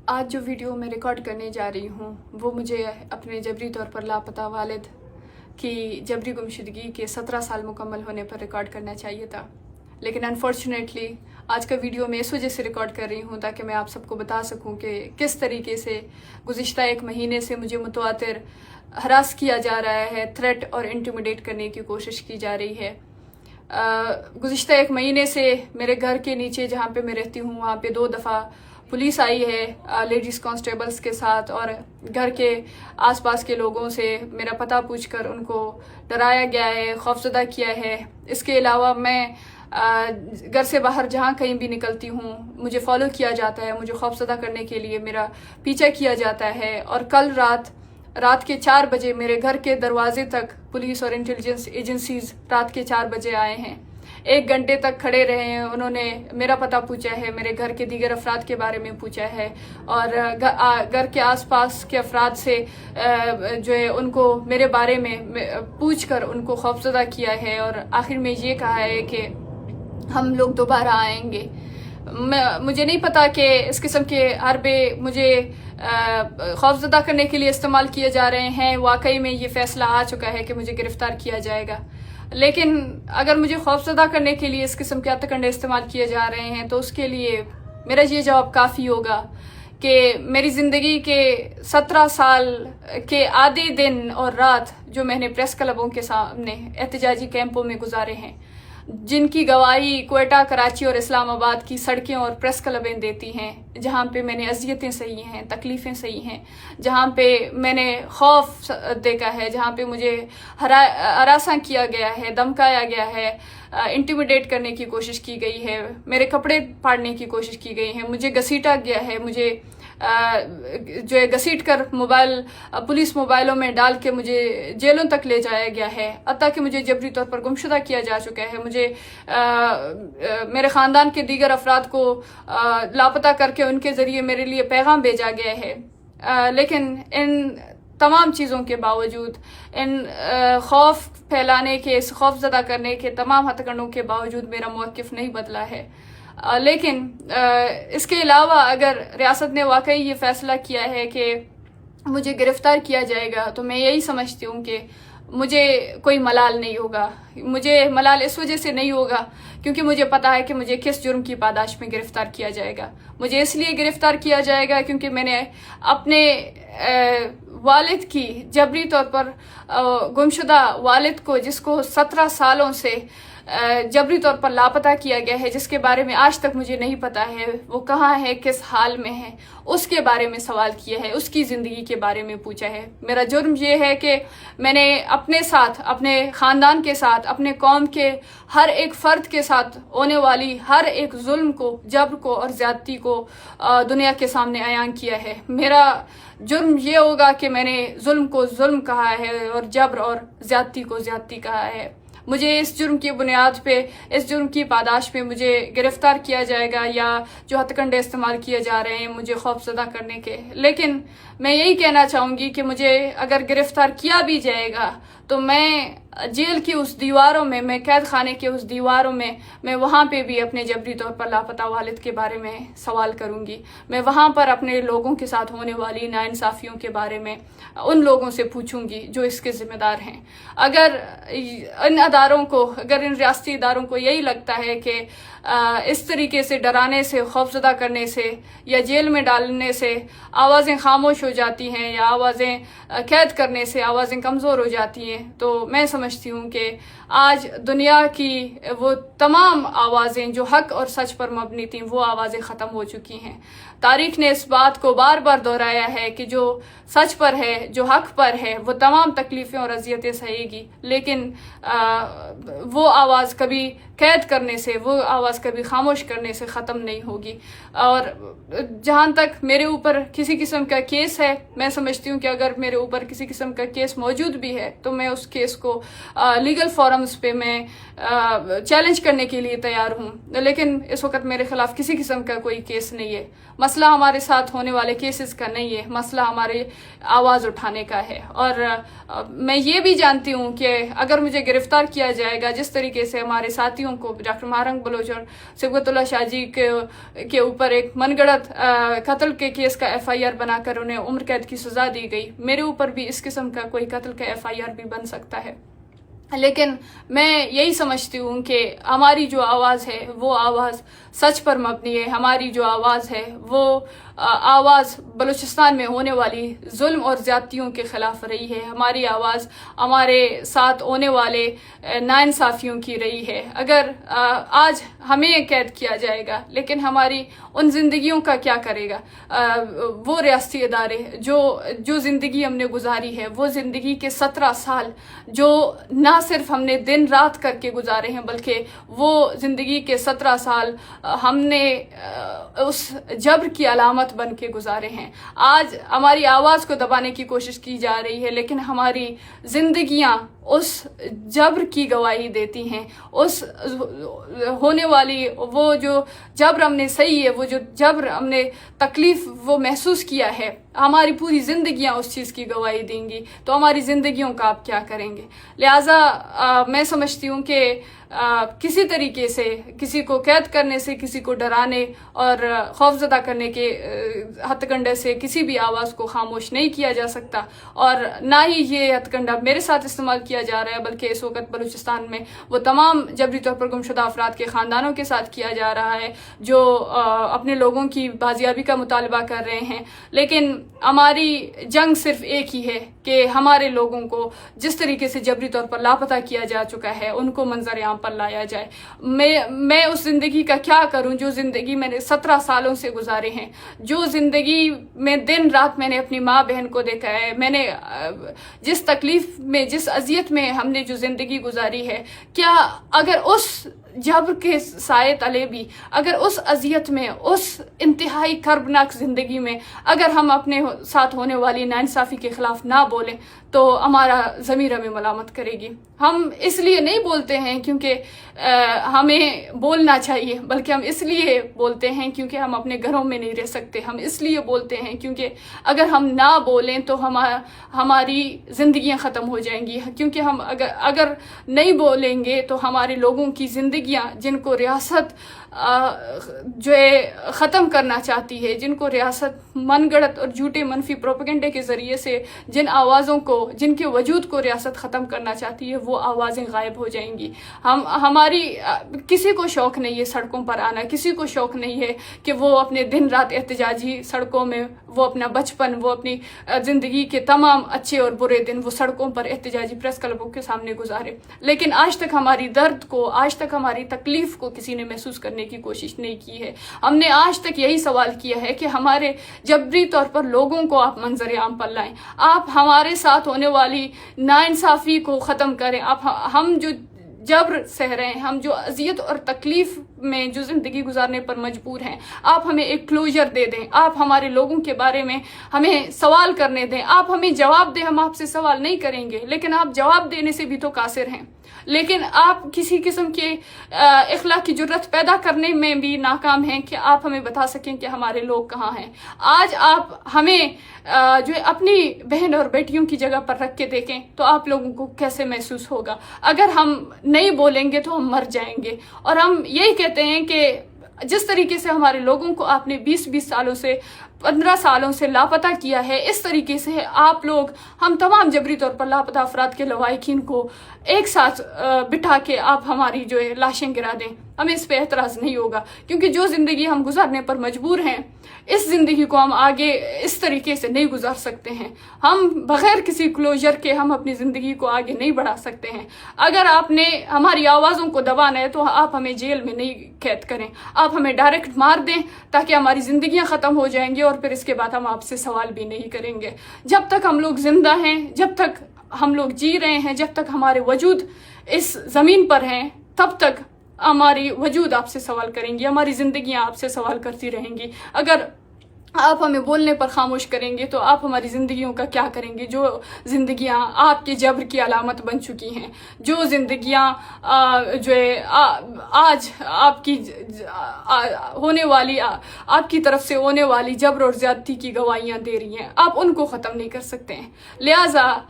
आज जो वीडियो मैं रिकॉर्ड करने जा रही हूँ वो मुझे अपने जबरी तौर पर लापता वालिद की जबरी गुमशुदगी के 17 साल मुकम्मल होने पर रिकॉर्ड करना चाहिए था, लेकिन अनफॉर्चुनेटली आज का वीडियो मैं इस वजह से रिकॉर्ड कर रही हूँ ताकि मैं आप सबको बता सकूँ कि किस तरीके से गुज़िश्ता एक महीने से मुझे मुतवातिर हरास किया जा रहा है, थ्रेट और इंटिमिडेट करने की कोशिश की जा रही है। गुज़िश्ता एक महीने से मेरे घर के नीचे जहाँ पे मैं रहती हूँ वहाँ पे 2 दफ़ा पुलिस आई है लेडीज़ कांस्टेबल्स के साथ, और घर के आसपास के लोगों से मेरा पता पूछकर उनको डराया गया है, खौफजदा किया है। इसके अलावा मैं घर से बाहर जहाँ कहीं भी निकलती हूँ मुझे फॉलो किया जाता है, मुझे खौफजदा करने के लिए मेरा पीछा किया जाता है। और कल रात के 4 बजे मेरे घर के दरवाजे तक पुलिस और इंटेलिजेंस एजेंसीज रात के 4 बजे आए हैं, 1 घंटे तक खड़े रहे हैं। उन्होंने मेरा पता पूछा है, मेरे घर के दीगर अफराद के बारे में पूछा है, और घर के आसपास के अफराद से जो है उनको मेरे बारे में पूछकर उनको खौफजदा किया है, और आखिर में ये कहा है कि हम लोग दोबारा आएंगे। मुझे नहीं पता कि इस किस्म के हरबे मुझे खौफजदा करने के लिए इस्तेमाल किए जा रहे हैं। वाकई में ये फैसला आ चुका है कि मुझे गिरफ्तार किया जाएगा, लेकिन अगर मुझे खौफजदा करने के लिए इस किस्म के हथकंडे इस्तेमाल किए जा रहे हैं तो उसके लिए मेरा ये जवाब काफ़ी होगा कि मेरी ज़िंदगी के 17 साल के आधे दिन और रात जो मैंने प्रेस क्लबों के सामने एहतजाजी कैंपों में गुजारे हैं, जिनकी गवाही क्वेटा, कराची और इस्लामाबाद की सड़कें और प्रेस क्लबें देती हैं, जहाँ पे मैंने अजियतें सही हैं, तकलीफ़ें सही हैं, जहाँ पे मैंने खौफ देखा है, जहाँ पे मुझे हरासा किया गया है, धमकाया गया है, इंटिमिडेट करने की कोशिश की गई है, मेरे कपड़े फाड़ने की कोशिश की गई है, मुझे घसीटा गया है, मुझे जो है घसीट कर पुलिस मोबाइलों में डाल के मुझे जेलों तक ले जाया गया है, हत्ता कि मुझे जबरी तौर पर गुमशुदा किया जा चुका है। मुझे मेरे ख़ानदान के दीगर अफराद को लापता करके उनके ज़रिए मेरे लिए पैगाम भेजा गया है। लेकिन इन तमाम चीज़ों के बावजूद, इन खौफ फैलाने के, इस खौफजदा करने के तमाम हथकंडों के बावजूद मेरा मौक़िफ़ नहीं बदला है। लेकिन इसके अलावा अगर रियासत ने वाकई ये फ़ैसला किया है कि मुझे गिरफ़्तार किया जाएगा तो मैं यही समझती हूँ कि मुझे कोई मलाल नहीं होगा। मुझे मलाल इस वजह से नहीं होगा क्योंकि मुझे पता है कि मुझे किस जुर्म की पादाश में गिरफ़्तार किया जाएगा। मुझे इसलिए गिरफ़्तार किया जाएगा क्योंकि मैंने अपने वालिद की जबरी तौर पर गुमशुदा वालिद को, जिसको 17 सालों से जबरी तौर पर लापता किया गया है, जिसके बारे में आज तक मुझे नहीं पता है वो कहाँ है, किस हाल में है, उसके बारे में सवाल किया है, उसकी ज़िंदगी के बारे में पूछा है। मेरा जुर्म ये है कि मैंने अपने साथ, अपने ख़ानदान के साथ, अपने कौम के हर एक फ़र्द के साथ होने वाली हर एक जुल्म को, जबर को और ज़्यादती को दुनिया के सामने अयान किया है। मेरा जुर्म ये होगा कि मैंने जुल्म को जुल्म कहा है और जबर और ज़्यादती को ज़्यादती कहा है। मुझे इस जुर्म की बुनियाद पे, इस जुर्म की पादाश पे मुझे गिरफ़्तार किया जाएगा, या जो हथकंडे इस्तेमाल किए जा रहे हैं मुझे खौफजदा करने के। लेकिन मैं यही कहना चाहूँगी कि मुझे अगर गिरफ़्तार किया भी जाएगा तो मैं जेल की उस दीवारों में, मैं कैद खाने के उस दीवारों में, मैं वहाँ पे भी अपने जबरी तौर पर लापता वालिद के बारे में सवाल करूँगी। मैं वहाँ पर अपने लोगों के साथ होने वाली नाइंसाफ़ियों के बारे में उन लोगों से पूछूंगी जो इसके ज़िम्मेदार हैं। अगर इन अदारों को, अगर इन रियासती इदारों को यही लगता है कि इस तरीके से डराने से, खौफजदा करने से या जेल में डालने से आवाज़ें खामोश हो जाती हैं, या आवाज़ें कैद करने से आवाज़ें कमज़ोर हो जाती हैं, तो मैं समझती हूँ कि आज दुनिया की वो तमाम आवाज़ें जो हक़ और सच पर मबनी थीं, वो आवाज़ें ख़त्म हो चुकी हैं। तारीख़ ने इस बात को बार बार दोहराया है कि जो सच पर है, जो हक़ पर है, वो तमाम तकलीफ़ें और अज़ियतें सहेगी, लेकिन वो आवाज़ कभी कैद करने से, वो आवाज़ कभी खामोश करने से ख़त्म नहीं होगी। और जहाँ तक मेरे ऊपर किसी किस्म का केस है, मैं समझती हूँ कि अगर मेरे ऊपर किसी किस्म का केस मौजूद भी है तो मैं उस केस को लीगल फोरम्स पे मैं चैलेंज करने के लिए तैयार हूँ। लेकिन इस वक्त मेरे ख़िलाफ़ किसी किस्म का कोई केस नहीं है। मसला हमारे साथ होने वाले केसेस का नहीं है, मसला हमारी आवाज़ उठाने का है। और मैं ये भी जानती हूँ कि अगर मुझे गिरफ़्तार किया जाएगा, जिस तरीके से हमारे साथियों को, डॉक्टर महारंग बलोच और डॉक्टर सिबगतुल्लाह शाह जी के ऊपर एक मनगढ़ंत कत्ल के केस का FIR बनाकर उन्हें उम्र कैद की सज़ा दी गई। मेरे ऊपर भी इस किस्म का कोई कत्ल का FIR भी बन सकता है। लेकिन मैं यही समझती हूँ कि हमारी जो आवाज़ है वो आवाज़ सच पर मबनी है। हमारी जो आवाज़ है वो आवाज़ बलूचिस्तान में होने वाली जुल्म और ज़्यादतियों के ख़िलाफ़ रही है। हमारी आवाज़ हमारे साथ होने वाले नाइंसाफ़ियों की रही है। अगर आज हमें कैद किया जाएगा, लेकिन हमारी उन ज़िंदगियों का क्या करेगा वो रियासती इदारे? जो ज़िंदगी हमने गुजारी है, वो ज़िंदगी के 17 साल जो ना सिर्फ हमने दिन रात करके गुजारे हैं, बल्कि वो ज़िंदगी के 17 साल हमने उस जबर की अलामत बन के गुजारे हैं। आज हमारी आवाज़ को दबाने की कोशिश की जा रही है, लेकिन हमारी ज़िंदगियां उस जबर की गवाही देती हैं। उस होने वाली वो जो जबर हमने सही है, वो जो जबर हमने तकलीफ़ वो महसूस किया है, हमारी पूरी ज़िंदगियां उस चीज़ की गवाही देंगी। तो हमारी ज़िंदगियों का आप क्या करेंगे? लिहाजा मैं समझती हूँ कि किसी तरीके से किसी को कैद करने से, किसी को डराने और खौफजदा करने के हथकंडे से किसी भी आवाज़ को खामोश नहीं किया जा सकता। और ना ही ये हथकंडा मेरे साथ इस्तेमाल किया जा रहा है, बल्कि इस वक्त बलूचिस्तान में वो तमाम जबरी तौर पर गुमशुदा अफराद के ख़ानदानों के साथ किया जा रहा है जो अपने लोगों की बाजियाबी का मुतालबा कर रहे हैं। लेकिन हमारी जंग सिर्फ एक ही है कि हमारे लोगों को जिस तरीके से जबरी तौर पर लापता किया जा चुका है, उनको मंजर आम पर लाया जाए। मैं उस ज़िंदगी का क्या करूं जो ज़िंदगी मैंने 17 सालों से गुजारे हैं, जो ज़िंदगी में दिन रात मैंने अपनी माँ बहन को देखा है, मैंने जिस तकलीफ़ में, जिस अजियत में हमने जो ज़िंदगी गुजारी है, क्या अगर उस जबर के साए तले भी, अगर उस अजियत में, उस इंतहाई कर्बनाक ज़िंदगी में अगर हम अपने साथ होने वाली नाइंसाफ़ी के ख़िलाफ़ ना बोलें तो हमारा ज़मीर हमें मलामत करेगी। हम इसलिए नहीं बोलते हैं क्योंकि हमें बोलना चाहिए, बल्कि हम इसलिए बोलते हैं क्योंकि हम अपने घरों में नहीं रह सकते। हम इसलिए बोलते हैं क्योंकि अगर हम ना बोलें तो हमारी ज़िंदगियां ख़त्म हो जाएंगी। क्योंकि हम अगर नहीं बोलेंगे तो हमारे लोगों की ज़िंदगियां, जिनको रियासत जो है ख़त्म करना चाहती है, जिनको रियासत मनगढ़ंत और झूठे मनफी प्रोपेगेंडे के ज़रिए से जिन आवाज़ों को, जिनके वजूद को रियासत ख़त्म करना चाहती है, वो आवाज़ें गायब हो जाएंगी। हमारी किसी को शौक़ नहीं है सड़कों पर आना, किसी को शौक़ नहीं है कि वो अपने दिन रात एहतजाजी सड़कों में, वो अपना बचपन, वो अपनी ज़िंदगी के तमाम अच्छे और बुरे दिन वो सड़कों पर एहतजाजी प्रेस क्लबों के सामने गुजारे। लेकिन आज तक हमारी दर्द को, आज तक हमारी तकलीफ़ को किसी ने महसूस करने की कोशिश नहीं की है। हमने आज तक यही सवाल किया है कि हमारे जबरी तौर पर लोगों को आप मंजर आम पर लाएं, आप हमारे साथ होने वाली नाइंसाफ़ी को ख़त्म करें। हम जो जबर सह रहे हैं, हम जो अजियत और तकलीफ़ में जो ज़िंदगी गुजारने पर मजबूर हैं, आप हमें एक क्लोजर दे दें। आप हमारे लोगों के बारे में हमें सवाल करने दें, आप हमें जवाब दें। हम आपसे सवाल नहीं करेंगे, लेकिन आप जवाब देने से भी तो कासिर हैं। लेकिन आप किसी किस्म के इखलाक की जुर्रत पैदा करने में भी नाकाम हैं कि आप हमें बता सकें कि हमारे लोग कहाँ हैं। आज आप हमें जो है अपनी बहन और बेटियों की जगह पर रख के देखें तो आप लोगों को कैसे महसूस होगा। अगर हम नहीं बोलेंगे तो हम मर जाएंगे। और हम यही कहते हैं कि जिस तरीके से हमारे लोगों को आपने 20-20 सालों से, 15 सालों से लापता किया है, इस तरीके से आप लोग हम तमाम जबरी तौर पर लापता अफराद के लवाहिकीन को एक साथ बिठा के आप हमारी जो है लाशें गिरा दें, हमें इस पे एतराज़ नहीं होगा। क्योंकि जो ज़िंदगी हम गुजारने पर मजबूर हैं, इस ज़िंदगी को हम आगे इस तरीके से नहीं गुजार सकते हैं। हम बग़ैर किसी क्लोजर के हम अपनी ज़िंदगी को आगे नहीं बढ़ा सकते हैं। अगर आपने हमारी आवाज़ों को दबाना है तो आप हमें जेल में नहीं कैद करें, आप हमें डायरेक्ट मार दें ताकि हमारी ज़िंदगियां ख़त्म हो जाएंगी और फिर इसके बाद हम आपसे सवाल भी नहीं करेंगे। जब तक हम लोग ज़िंदा हैं, जब तक हम लोग जी रहे हैं, जब तक हमारे वजूद इस ज़मीन पर हैं, तब तक हमारी वजूद आपसे सवाल करेंगी, हमारी ज़िंदगियां आपसे सवाल करती रहेंगी। अगर आप हमें बोलने पर खामोश करेंगे तो आप हमारी ज़िंदगियों का क्या करेंगे, जो ज़िंदगियां आपके जबर की अलामत बन चुकी हैं, जो ज़िंदगियां जो है आज आपकी होने वाली, आपकी तरफ से होने वाली जबर और ज़्यादती की गवाहियां दे रही हैं, आप उनको ख़त्म नहीं कर सकते हैं। लिहाजा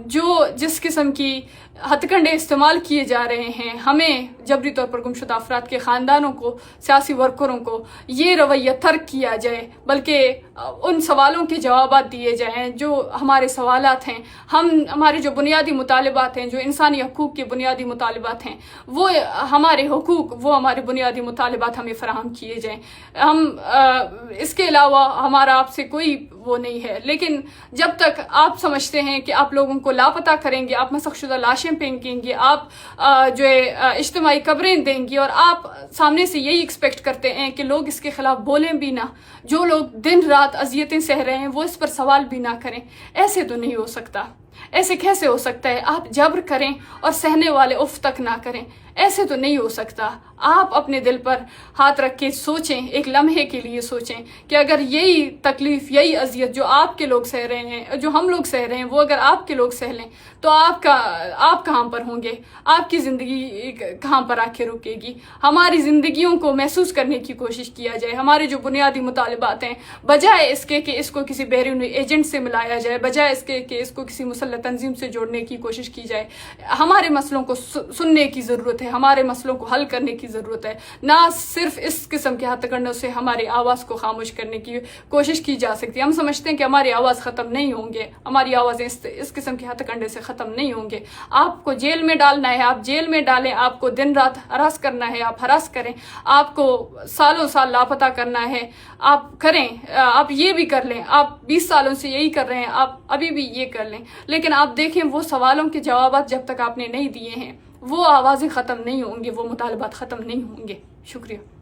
जो जिस किस्म की हथकंडे इस्तेमाल किए जा रहे हैं, हमें जबरी तौर पर गुमशुदा अफराद के ख़ानदानों को, सियासी वर्करों को ये रवैया तर्क किया जाए, बल्कि उन सवालों के जवाब दिए जाएँ जो हमारे सवालात हैं, हमारे जो बुनियादी मुतालिबात हैं, जो इंसानी हकूक़ के बुनियादी मुतालिबात हैं, वो हमारे हकूक़, वो हमारे बुनियादी मुतालिबात हमें फ़राहम किए जाएँ। इसके अलावा हमारा आपसे कोई वो नहीं है। लेकिन जब तक आप समझते हैं कि आप लोगों को लापता करेंगे, आप मसख़शुदा लाशें फेंकेंगे, आप जो है इज्तिमाई कब्रें देंगी और आप सामने से यही एक्सपेक्ट करते हैं कि लोग इसके ख़िलाफ़ बोलें भी ना, जो लोग दिन रात अज़ियतें सह रहे हैं वो इस पर सवाल भी ना करें, ऐसे तो नहीं हो सकता। ऐसे कैसे हो सकता है? आप जबर करें और सहने वाले उफ तक ना करें, ऐसे तो नहीं हो सकता। आप अपने दिल पर हाथ रख के सोचें, एक लम्हे के लिए सोचें कि अगर यही तकलीफ़, यही अजियत जो आपके लोग सह रहे हैं, जो हम लोग सह रहे हैं, वो अगर आपके लोग सह लें तो आप कहाँ पर होंगे? आपकी ज़िंदगी कहाँ पर आके रुकेगी? हमारी ज़िंदगियों को महसूस करने की कोशिश किया जाए। हमारे जो बुनियादी मुतालिबात हैं, बजाय इसके कि इसको किसी बैरूनी एजेंट से मिलाया जाए, बजाय इसके कि इसको किसी मुसल्लह तंजीम से जोड़ने की कोशिश की जाए, हमारे मसलों को सुनने की ज़रूरत है, हमारे मसलों को हल करने की ज़रूरत है। ना सिर्फ इस किस्म के हथकंडों से हमारी आवाज़ को खामोश करने की कोशिश की जा सकती है। हम समझते हैं कि हमारी आवाज़ ख़त्म नहीं होंगे, हमारी आवाज़ें इस किस्म के हथकंडे से ख़त्म नहीं होंगे। आपको जेल में डालना है, आप जेल में डालें, आपको दिन रात हरास करना है, आप हरास करें, आपको सालों साल लापता करना है, आप करें, आप ये भी कर लें, आप 20 सालों से यही कर रहे हैं, आप अभी भी ये कर लें। लेकिन आप देखें, वो सवालों के जवाब जब तक आपने नहीं दिए हैं, वो आवाज़ें ख़त्म नहीं होंगी, वो मुतालबात ख़त्म नहीं होंगे। शुक्रिया।